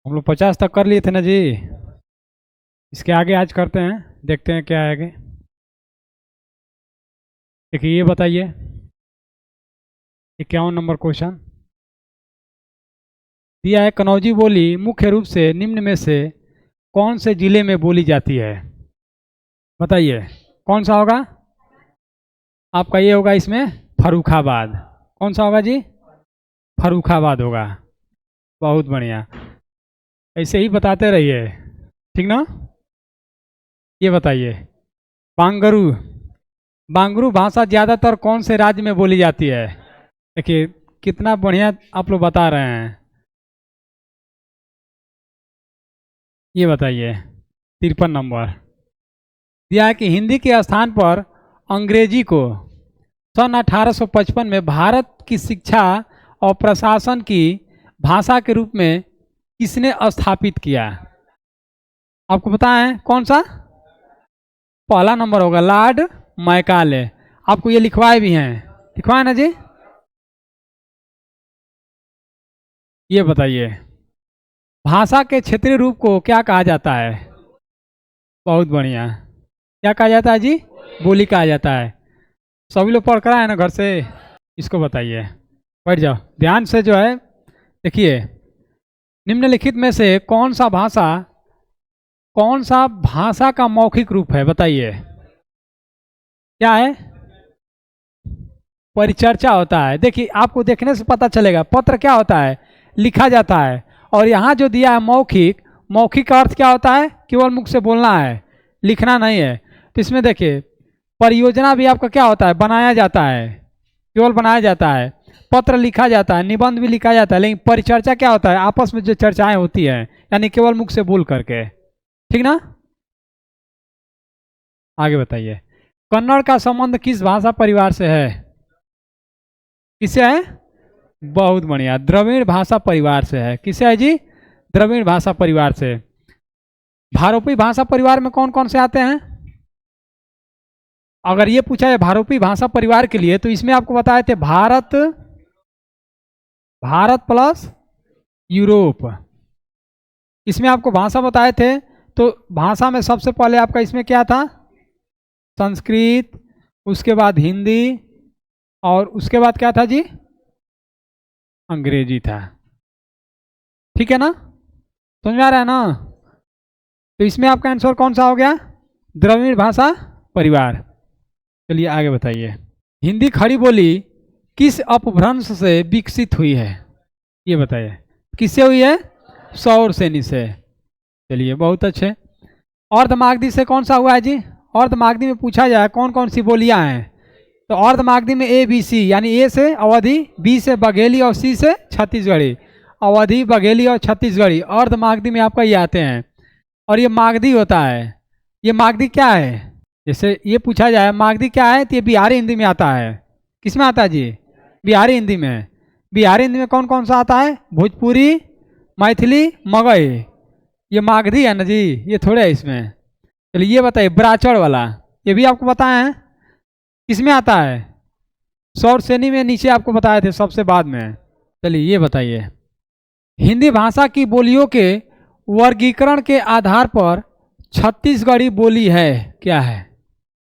हम लोग 50 तक कर लिए थे ना जी। इसके आगे आज करते हैं, देखते हैं क्या है आगे। देखिए ये बताइए, 51 नंबर क्वेश्चन दिया है। कनौजी बोली मुख्य रूप से निम्न में से कौन से जिले में बोली जाती है? बताइए कौन सा होगा आपका? ये होगा इसमें फर्रुखाबाद। कौन सा होगा जी? फर्रुखाबाद होगा। बहुत बढ़िया, ऐसे ही बताते रहिए, ठीक ना। ये बताइए, बांगरू बांगरू भाषा ज़्यादातर कौन से राज्य में बोली जाती है? देखिए कितना बढ़िया आप लोग बता रहे हैं। ये बताइए 53 नंबर दिया है कि हिंदी के स्थान पर अंग्रेजी को सन 1855 में भारत की शिक्षा और प्रशासन की भाषा के रूप में किसने स्थापित किया? आपको पता है कौन सा? पहला नंबर होगा लॉर्ड मैकाले। आपको ये लिखवाए भी हैं, लिखवाए ना जी। ये बताइए, भाषा के क्षेत्रीय रूप को क्या कहा जाता है? बहुत बढ़िया, क्या कहा जाता है जी? बोली कहा जाता है। सभी लोग पढ़ कर आए ना घर से? इसको बताइए, बैठ जाओ ध्यान से जो है। देखिए, निम्नलिखित में से कौन सा भाषा का मौखिक रूप है? बताइए क्या है? परिचर्चा होता है। देखिए आपको देखने से पता चलेगा, पत्र क्या होता है? लिखा जाता है। और यहाँ जो दिया है मौखिक, मौखिक का अर्थ क्या होता है? केवल मुख से बोलना है, लिखना नहीं है। तो इसमें देखिए, परियोजना भी आपका क्या होता है? बनाया जाता है, केवल बनाया जाता है। पत्र लिखा जाता है, निबंध भी लिखा जाता है। लेकिन परिचर्चा क्या होता है? आपस में जो चर्चाएं होती है, यानी केवल मुख से बोल करके, ठीक ना। आगे बताइए, कन्नड़ का संबंध किस भाषा परिवार से है? किससे है? बहुत बढ़िया, द्रविड़ भाषा परिवार से है। किससे है जी? द्रविड़ भाषा परिवार से। भारोपी भाषा परिवार में कौन कौन से आते हैं? अगर ये पूछा है भारोपी भाषा परिवार के लिए, तो इसमें आपको बताए थे भारत, भारत प्लस यूरोप। इसमें आपको भाषा बताए थे। तो भाषा में सबसे पहले आपका इसमें क्या था? संस्कृत, उसके बाद हिंदी, और उसके बाद क्या था जी? अंग्रेजी था। ठीक है ना, समझ में आ रहा है ना? तो इसमें आपका आंसर कौन सा हो गया? द्रविड़ भाषा परिवार। चलिए आगे बताइए, हिंदी खड़ी बोली किस अपभ्रंश से विकसित हुई है? ये बताइए, किससे हुई है? सौर सेनी से। चलिए बहुत अच्छे। अर्धमागधी से कौन सा हुआ है जी? अर्धमागधी में पूछा जाए कौन कौन सी बोलियां हैं, तो अर्धमागधी में ए बी सी, यानी ए से अवधी, बी से बघेली और सी से छत्तीसगढ़ी। अवधी, बघेली और छत्तीसगढ़ी अर्धमागधी में आपका ये आते हैं। और ये मागधी होता है। ये मागधी क्या है? जैसे ये पूछा जाए मागधी क्या है, तो ये बिहारी हिंदी में आता है। किस में आता है जी? बिहारी हिंदी में। बिहारी हिंदी में कौन कौन सा आता है? भोजपुरी, मैथिली, मगही। ये मागधी है ना जी, ये थोड़े है इसमें। चलिए ये बताइए, ब्राचड़ वाला, ये भी आपको बताए हैं किसमें आता है? सौर श्रेणी में, नीचे आपको बताए थे सबसे बाद में। चलिए ये बताइए, हिंदी भाषा की बोलियों के वर्गीकरण के आधार पर छत्तीसगढ़ी बोली है क्या है?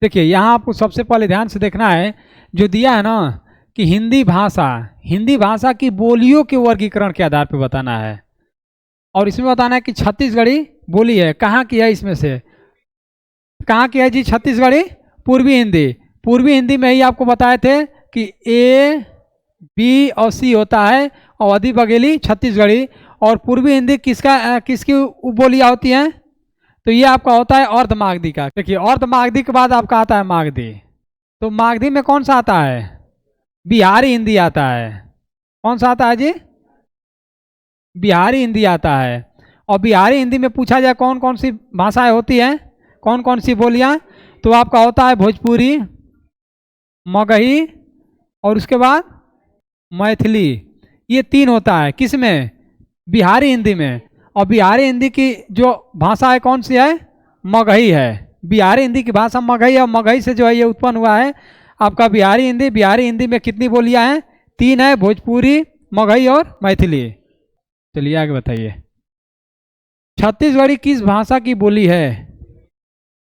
देखिए यहाँ आपको सबसे पहले ध्यान से देखना है, जो दिया है ना कि हिंदी भाषा की बोलियों के वर्गीकरण के आधार पर बताना है। और इसमें बताना है कि छत्तीसगढ़ी बोली है। कहाँ की है? इसमें से कहाँ की है जी छत्तीसगढ़ी? पूर्वी हिंदी। पूर्वी हिंदी में ही आपको बताए थे कि ए, बी और सी होता है, अवधी, बघेली, छत्तीसगढ़ी। और पूर्वी हिंदी किसकी बोलियां होती हैं? तो ये आपका होता है अर्धमागधी का। देखिए अर्धमागधी के बाद आपका आता है मागधी। तो मागधी में कौन सा आता है? बिहारी हिंदी आता है। कौन सा आता है जी? बिहारी हिंदी आता है। और बिहारी हिंदी में पूछा जाए कौन कौन सी भाषाएं होती हैं, कौन कौन सी बोलियां, तो आपका होता है भोजपुरी, मगही, और उसके बाद मैथिली। ये तीन होता है किस में? बिहारी हिंदी में। और बिहारी हिंदी की जो भाषा है कौन सी है? मगही है। बिहारी हिंदी की भाषा मगही है, और मगही से जो है ये उत्पन्न हुआ है आपका बिहारी हिंदी। बिहारी हिंदी में कितनी बोलियां हैं? तीन है, भोजपुरी, मगही और मैथिली। चलिए आगे बताइए, छत्तीसगढ़ी किस भाषा की बोली है?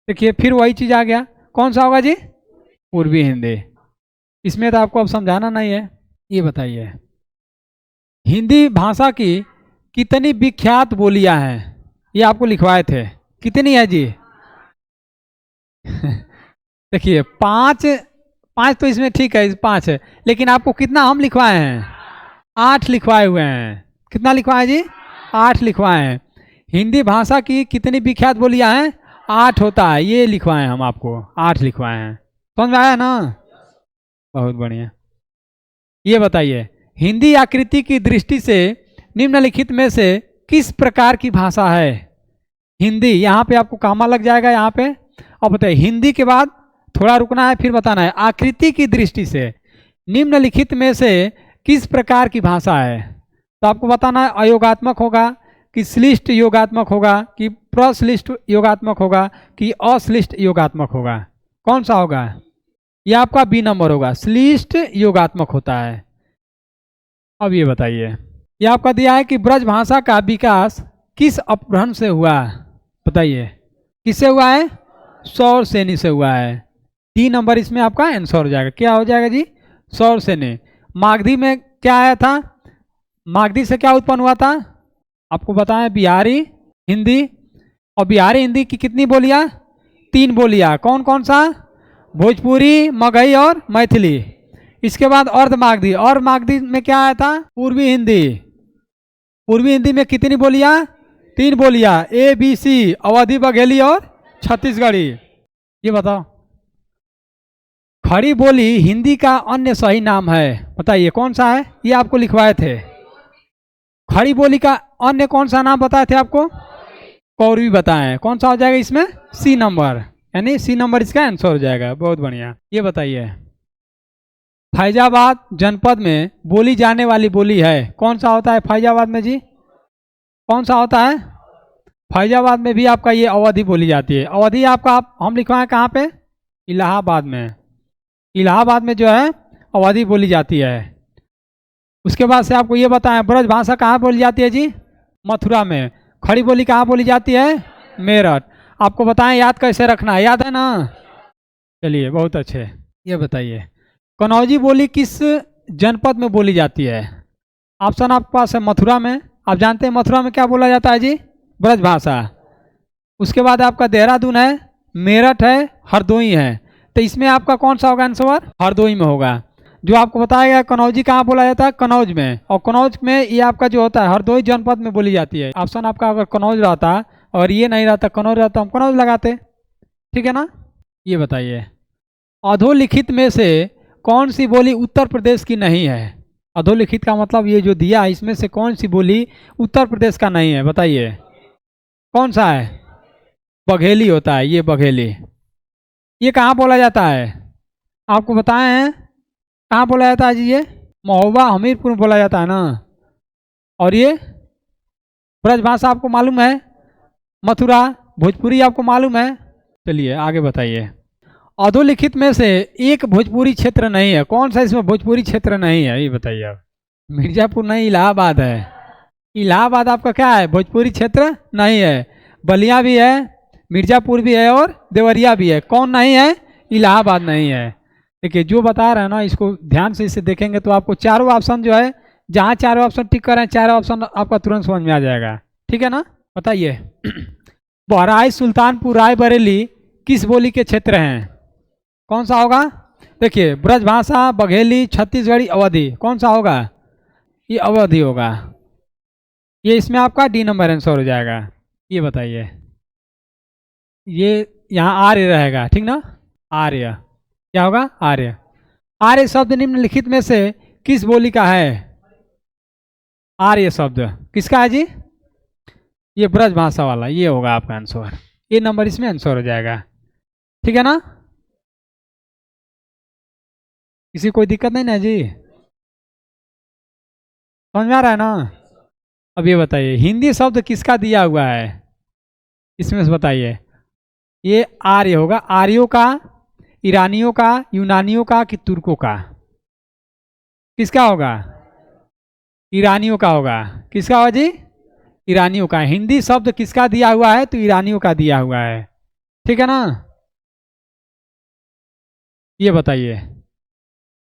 देखिए फिर वही चीज आ गया, कौन सा होगा जी? पूर्वी हिंदी। इसमें तो आपको अब समझाना नहीं है। ये बताइए, हिंदी भाषा की कितनी विख्यात बोलियां हैं? ये आपको लिखवाए थे, कितनी है जी? देखिए पांच, पांच तो इसमें ठीक है, पांच है, लेकिन आपको कितना हम लिखवाए हैं? 8 लिखवाए हुए हैं। कितना लिखवाए जी? 8 लिखवाए हैं। हिंदी भाषा की कितनी विख्यात बोलियां हैं? 8 होता है, ये लिखवाए हैं हम आपको, 8 लिखवाए हैं। समझ में आया ना? बहुत बढ़िया। ये बताइए, हिंदी आकृति की दृष्टि से निम्नलिखित में से किस प्रकार की भाषा है? हिंदी, यहाँ पे आपको कामा लग जाएगा यहाँ पे। अब बताइए, हिंदी के बाद थोड़ा रुकना है, फिर बताना है आकृति की दृष्टि से निम्नलिखित में से किस प्रकार की भाषा है। तो आपको बताना है अयोगात्मक होगा कि श्लिष्ट योगात्मक होगा कि प्रश्लिष्ट योगात्मक होगा कि अश्लिष्ट योगात्मक होगा। कौन सा होगा? ये आपका बी नंबर होगा, श्लिष्ट योगात्मक होता है। अब ये बताइए, ये आपका दिया है कि ब्रज भाषा का विकास किस अपभ्रंश से हुआ? बताइए किससे हुआ है? सौर सेनी से हुआ है। 3 नंबर इसमें आपका आंसर हो जाएगा। क्या हो जाएगा जी? सौर सेनी। मागधी में क्या आया था? मागधी से क्या उत्पन्न हुआ था? आपको बताएं, बिहारी हिंदी। और बिहारी हिंदी की कितनी बोलियां? 3 बोलियां। कौन कौन सा? भोजपुरी, मगही और मैथिली। इसके बाद अर्ध मागधी, और मागधी में क्या आया था? पूर्वी हिंदी। पूर्वी हिंदी में कितनी बोलियां? 3 बोलियां, ABC, अवधी, बघेली और छत्तीसगढ़ी। ये बताओ, खड़ी बोली हिंदी का अन्य सही नाम है, बताइए कौन सा है? ये आपको लिखवाए थे। खड़ी बोली का अन्य कौन सा नाम बताए थे आपको? कौरवी बताएं। कौन सा हो जाएगा इसमें? C नंबर, यानी C नंबर इसका आंसर हो जाएगा। बहुत बढ़िया। ये बताइए, फैजाबाद जनपद में बोली जाने वाली बोली है, कौन सा होता है फैजाबाद में जी? कौन सा होता है? फैजाबाद में भी आपका ये अवधी बोली जाती है। अवधी आपका हम लिखवाएं कहाँ पे? इलाहाबाद में। इलाहाबाद में जो है अवधी बोली जाती है। उसके बाद से आपको ये बताएं, ब्रज भाषा कहाँ बोली जाती है जी? मथुरा में। खड़ी बोली कहाँ बोली जाती है? मेरठ। आपको बताएं याद कैसे रखना है, याद है ना? चलिए बहुत अच्छे। ये बताइए, कनौजी बोली किस जनपद में बोली जाती है? ऑप्शन आपके पास है मथुरा में। आप जानते हैं मथुरा में क्या बोला जाता है जी? ब्रज भाषा। उसके बाद आपका देहरादून है, मेरठ है, हरदोई है। तो इसमें आपका कौन सा होगा आंसर? हरदोई में होगा। जो आपको बताया गया कनौजी कहाँ बोला जाता है? कनौज में। और कनौज में ये आपका जो होता है हरदोई जनपद में बोली जाती है। ऑप्शन आपका अगर कनौज रहता और ये नहीं रहता, कनौज रहता, हम कनौज लगाते। ठीक है ना? ये बताइए, अधोलिखित में से कौन सी बोली उत्तर प्रदेश की नहीं है? अधोलिखित का मतलब ये जो दिया है, इसमें से कौन सी बोली उत्तर प्रदेश का नहीं है? बताइए कौन सा है? बघेली होता है, ये बघेली। ये कहाँ बोला जाता है? आपको बताए हैं कहाँ बोला जाता है जी? ये महोबा, हमीरपुर में बोला जाता है ना। और ये ब्रज भाषा आपको मालूम है? मथुरा। भोजपुरी आपको मालूम है? चलिए आगे बताइए, अधोलिखित में से एक भोजपुरी क्षेत्र नहीं है, कौन सा इसमें भोजपुरी क्षेत्र नहीं है? ये बताइए आप। मिर्जापुर नहीं, इलाहाबाद है। इलाहाबाद आपका क्या है? भोजपुरी क्षेत्र नहीं है। बलिया भी है, मिर्जापुर भी है और देवरिया भी है। कौन नहीं है? इलाहाबाद नहीं है। देखिए जो बता रहे हैं ना, इसको ध्यान से इसे देखेंगे तो आपको चारों ऑप्शन जो है, जहाँ चारों ऑप्शन टिक कर रहे हैं, चारों ऑप्शन आपका तुरंत समझ में आ जाएगा। ठीक है ना? बताइए, बहराइच, सुल्तानपुर, रायबरेली किस बोली के क्षेत्र हैं? कौन सा होगा? देखिए ब्रज भाषा, बघेली, छत्तीसगढ़ी, अवधी, कौन सा होगा? ये अवधी होगा। ये इसमें आपका D नंबर आंसर हो जाएगा। ये बताइए, ये यहाँ आर्य रहेगा, ठीक ना? आर्य क्या होगा? आर्य। आर्य शब्द निम्नलिखित में से किस बोली का है? आर्य शब्द किसका है जी? ये ब्रज भाषा वाला, ये होगा आपका आंसर। ये नंबर इसमें आंसर हो जाएगा। ठीक है ना? किसी कोई दिक्कत नहीं ना जी? समझ में आ रहा है ना? अब ये बताइए, हिंदी शब्द किसका दिया हुआ है इसमें से बताइए। ये आर्य होगा। आर्यों का, ईरानियों का, यूनानियों का कि तुर्कों का? किसका होगा? ईरानियों का होगा। किसका होगा जी? ईरानियों का है। हिंदी शब्द किसका दिया हुआ है? तो ईरानियों का दिया हुआ है। ठीक है ना? ये बताइए,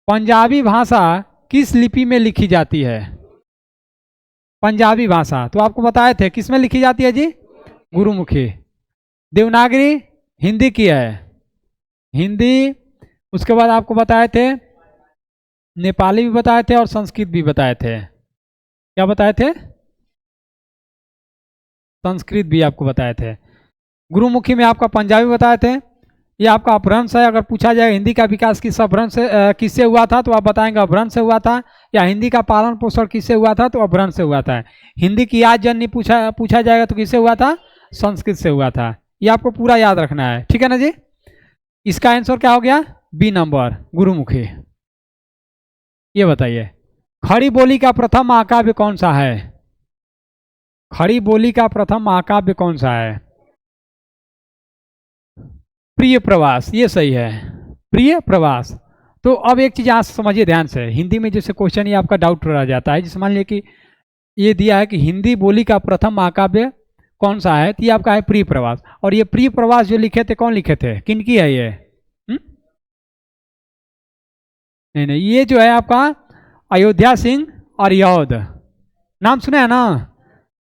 पंजाबी भाषा किस लिपि में लिखी जाती है? पंजाबी भाषा तो आपको बताए थे किस में लिखी जाती है जी? गुरुमुखी। देवनागरी हिंदी की है, हिंदी। उसके बाद आपको बताए थे नेपाली भी बताए थे और संस्कृत भी बताए थे। क्या बताए थे? संस्कृत भी आपको बताए थे। गुरुमुखी में आपका पंजाबी बताए थे। ये आपका अपभ्रंश है। अगर पूछा जाए हिंदी का विकास किस अपभ्रंश से किससे हुआ था, तो आप बताएंगे अपभ्रंश से हुआ था, या हिंदी का पालन पोषण किससे हुआ था, तो अपभ्रंश से हुआ था। हिंदी की याद जननी पूछा जाएगा तो किससे हुआ था? संस्कृत से हुआ था। ये आपको पूरा याद रखना है। ठीक है ना जी? इसका आंसर क्या हो गया? B number, Gurmukhi. ये बताइए, खड़ी बोली का प्रथम महाकाव्य कौन सा है? खड़ी बोली का प्रथम महाकाव्य कौन सा है? प्रिय प्रवास, ये सही है, प्रिय प्रवास। तो अब एक चीज यहाँ समझिए ध्यान से, हिंदी में जैसे क्वेश्चन ये आपका डाउट रह जाता है, जैसे मान लिया कि ये दिया है कि हिंदी बोली का प्रथम महाकाव्य कौन सा है, तो ये आपका है प्रिय प्रवास। और ये प्रिय प्रवास जो लिखे थे, कौन लिखे थे, किनकी है ये? नहीं नहीं, ये जो है आपका अयोध्या सिंह अर्योद, नाम सुना है ना?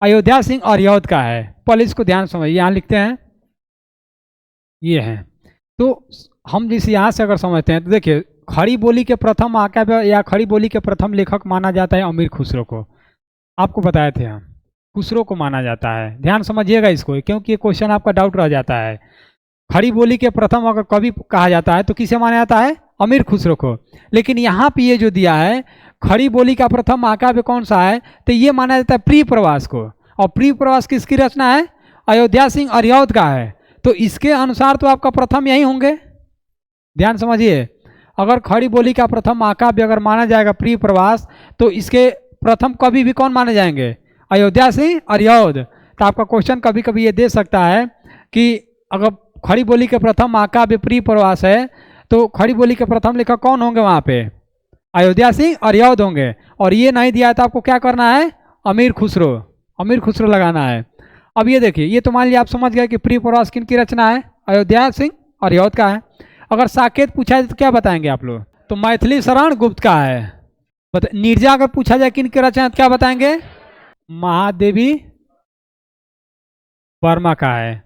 अयोध्या सिंह अर्योद का है। पहले इसको ध्यान समझिए, यहाँ लिखते हैं ये है। तो हम जिस यहाँ से अगर समझते हैं तो देखिए, खड़ी बोली के प्रथम महाकाव्य या खड़ी बोली के प्रथम लेखक माना जाता है अमीर खुसरो को। आपको बताए थे हम, खुसरो को माना जाता है। ध्यान समझिएगा इसको, क्योंकि ये क्वेश्चन आपका डाउट रह जाता है। खड़ी बोली के प्रथम अगर कवि कहा जाता है तो किसे माना जाता है? अमीर खुसरो को। लेकिन यहाँ पे ये जो दिया है खड़ी बोली का प्रथम महाकाव्य कौन सा है, तो ये माना जाता है प्रिय प्रवास को। और प्रिय प्रवास किसकी रचना है? अयोध्या सिंह अर्योद का है। तो इसके अनुसार तो आपका प्रथम यही होंगे। ध्यान समझिए, अगर खड़ी बोली का प्रथम महाकाव्य अगर माना जाएगा प्रिय प्रवास, तो इसके प्रथम कवि भी कौन माने जाएंगे? अयोध्या सिंह अर्योद। तो आपका क्वेश्चन कभी कभी ये दे सकता है कि अगर खड़ी बोली के प्रथम महाकाव्य प्रिय प्रवास है, तो खड़ी बोली के प्रथम लेखक कौन होंगे वहाँ पे? अयोध्या सिंह अर्योद होंगे। और ये नहीं दिया है तो आपको क्या करना है? अमीर खुसरो, अमीर खुसरो लगाना है। अब ये देखिए, ये तो मान लिया आप समझ गए कि प्रिय प्रवास किन की रचना है? अयोध्या सिंह अर्योद का है। अगर साकेत पूछा जाए तो क्या बताएंगे आप लोग? तो मैथिली शरण गुप्त का है। नीरजा अगर पूछा जाए किन की रचना तो क्या बताएंगे? महादेवी वर्मा का है।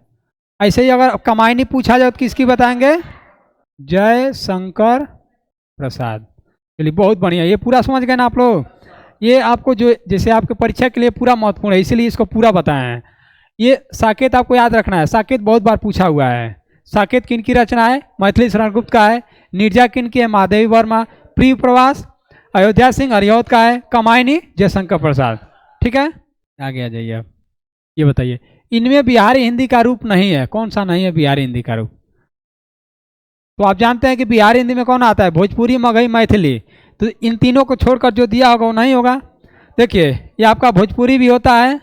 ऐसे ही अगर कमायनी पूछा जाए तो किसकी बताएंगे? जय शंकर प्रसाद। चलिए बहुत बढ़िया, ये पूरा समझ गए ना आप लोग? ये आपको जो जैसे आपके परीक्षा के लिए पूरा महत्वपूर्ण है, इसीलिए इसको पूरा बताए हैं। ये साकेत आपको याद रखना है, साकेत बहुत बार पूछा हुआ है। साकेत किन की रचना है? मैथिली शरण गुप्त का है। नीरजा किन की है? महादेवी वर्मा। प्रिय प्रवास अयोध्या सिंह अर्योद का है। कमायनी जयशंकर प्रसाद। ठीक है, आगे आ जाइए आप। ये बताइए, इनमें बिहारी हिंदी का रूप नहीं है, कौन सा नहीं है बिहारी हिंदी का रूप? तो आप जानते हैं कि बिहारी हिंदी में कौन आता है? भोजपुरी, मगही, मैथिली। तो इन तीनों को छोड़कर जो दिया होगा वो नहीं होगा। देखिए, ये आपका भोजपुरी भी होता है,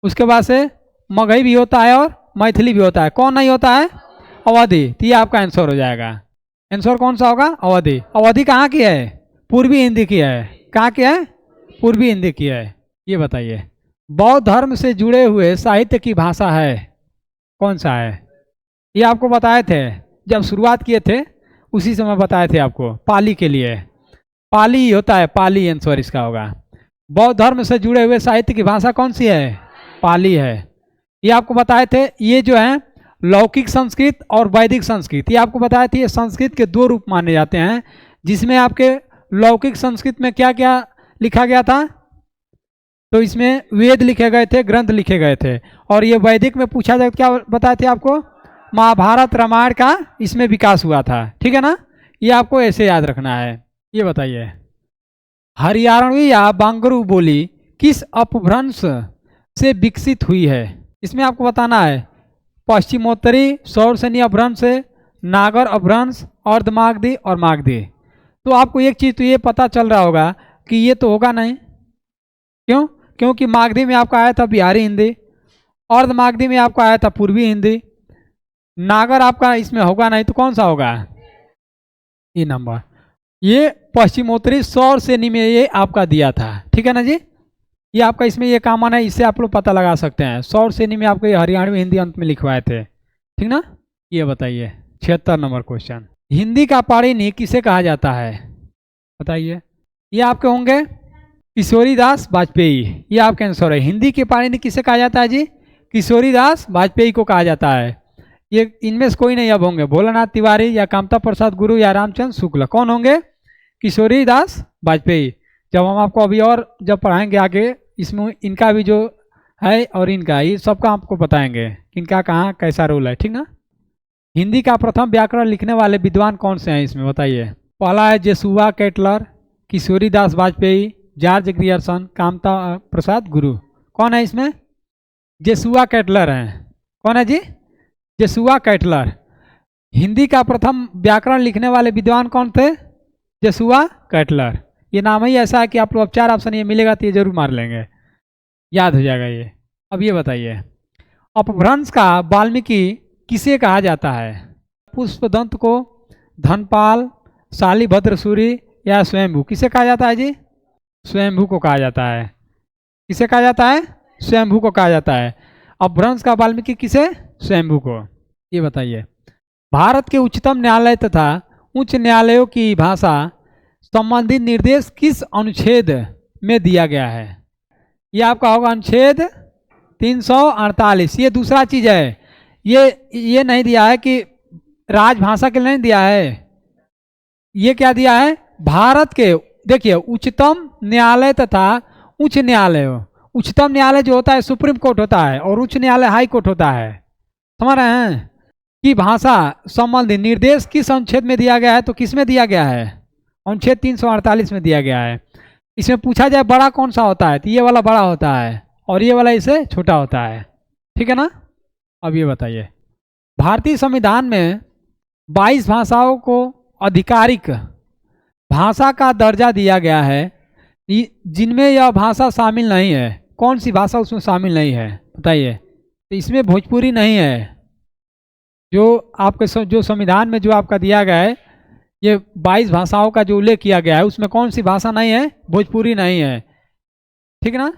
उसके बाद से मगही भी होता है और मैथिली भी होता है। कौन नहीं होता है? अवधी। तो ये आपका आंसर हो जाएगा। आंसर कौन सा होगा? अवधी। अवधी कहाँ की है? पूर्वी हिंदी की है। कहाँ की है? पूर्वी हिंदी की है। ये बताइए, बौद्ध धर्म से जुड़े हुए साहित्य की भाषा है कौन सा है? ये आपको बताए थे जब शुरुआत किए थे, उसी समय बताए थे आपको, पाली के लिए। पाली ही होता है, पाली आंसर इसका होगा। बौद्ध धर्म से जुड़े हुए साहित्य की भाषा कौन सी है? पाली है। ये आपको बताए थे। ये जो है लौकिक संस्कृत और वैदिक संस्कृत, ये आपको बताए थे। ये संस्कृत के दो रूप माने जाते हैं, जिसमें आपके लौकिक संस्कृत में क्या क्या लिखा गया था? तो इसमें वेद लिखे गए थे, ग्रंथ लिखे गए थे। और ये वैदिक में पूछा जाए क्या बताए थे आपको? महाभारत रामायण का इसमें विकास हुआ था। ठीक है ना? ये आपको ऐसे याद रखना है। ये बताइए, हरियाणवी या बांगरू बोली किस अपभ्रंश से विकसित हुई है? इसमें आपको बताना है पश्चिमोत्तरी सौरसेनी अपभ्रंश से, नागर अपभ्रंश, अर्धमागधी और मागधी। तो आपको एक चीज़ तो ये पता चल रहा होगा कि ये तो होगा नहीं। क्यों? क्योंकि मागधी में आपका आया था बिहारी हिंदी, अर्धमागधी में आपका आया था पूर्वी हिंदी, नागर आपका इसमें होगा नहीं। तो कौन सा होगा? ये नंबर, ये पश्चिमोत्तरी सौरसेनी में ये आपका दिया था। ठीक है ना जी? ये आपका इसमें ये कॉमन है, इससे आप लोग पता लगा सकते हैं। शॉर्ट श्रेणी में आपको ये हरियाणवी हिंदी अंत में लिखवाए थे, ठीक ना। ये बताइए 76 नंबर क्वेश्चन, हिंदी का पाणिनि किसे कहा जाता है, बताइए। ये आपके होंगे किशोरीदास वाजपेयी, ये आपका आंसर है। हिंदी के पाणिनि किसे कहा जाता है जी, किशोरीदास वाजपेयी को कहा जाता है। ये इनमें से कोई नहीं अब होंगे, भोलानाथ तिवारी या कामता प्रसाद गुरु या रामचंद्र शुक्ल, कौन होंगे, किशोरीदास वाजपेयी। जब हम आपको अभी और जब पढ़ाएंगे आगे, इसमें इनका भी जो है और इनका, ये सबका आपको बताएंगे इनका कहाँ कैसा रोल है, ठीक ना। हिंदी का प्रथम व्याकरण लिखने वाले विद्वान कौन से हैं इसमें, बताइए। पहला है Joshua Ketelaar, Kishoridas Vajpeyi, George Grierson, Kamta Prasad Guru. कौन है इसमें, जेसुआ केटलर हैं। कौन है जी, जेसुआ केटलर। हिंदी का प्रथम व्याकरण लिखने वाले विद्वान कौन थे, जेसुआ केटलर। ये नाम ही ऐसा है कि आप लोग अब 4 ऑप्शन ये मिलेगा तो ये जरूर मार लेंगे, याद हो जाएगा ये। अब ये बताइए, अपभ्रंश का वाल्मीकि किसे कहा जाता है, पुष्पदंत को, धनपाल, शालिभद्र सूरी या स्वयंभू, किसे कहा जाता है जी, स्वयंभू को कहा जाता है। किसे कहा जाता है, स्वयंभू को कहा जाता है। अपभ्रंश का वाल्मीकि किसे, स्वयंभू को। ये बताइए, भारत के उच्चतम न्यायालय तथा उच्च न्यायालयों की भाषा संबंधित निर्देश किस अनुच्छेद में दिया गया है। ये आपका होगा अनुच्छेद 348। ये दूसरा चीज है, ये नहीं दिया है कि राजभाषा के लिए नहीं दिया है, ये क्या दिया है, भारत के, देखिए उच्चतम न्यायालय तथा उच्च न्यायालय। उच्चतम न्यायालय जो होता है सुप्रीम कोर्ट होता है और उच्च न्यायालय हाई कोर्ट होता है, समझ रहे हैं। कि भाषा संबंधी निर्देश किस अनुच्छेद में दिया गया है, तो किस में दिया गया है, अनुच्छेद 348 में दिया गया है। इसमें पूछा जाए बड़ा कौन सा होता है, तो ये वाला बड़ा होता है और ये वाला इसे छोटा होता है, ठीक है ना। अब ये बताइए, भारतीय संविधान में 22 भाषाओं को आधिकारिक भाषा का दर्जा दिया गया है, जिनमें यह भाषा शामिल नहीं है। कौन सी भाषा उसमें शामिल नहीं है, बताइए। तो इसमें भोजपुरी नहीं है, जो आपके जो संविधान में जो आपका दिया गया है, ये 22 भाषाओं का जो उल्लेख किया गया है उसमें कौन सी भाषा नहीं है, भोजपुरी नहीं है, ठीक ना।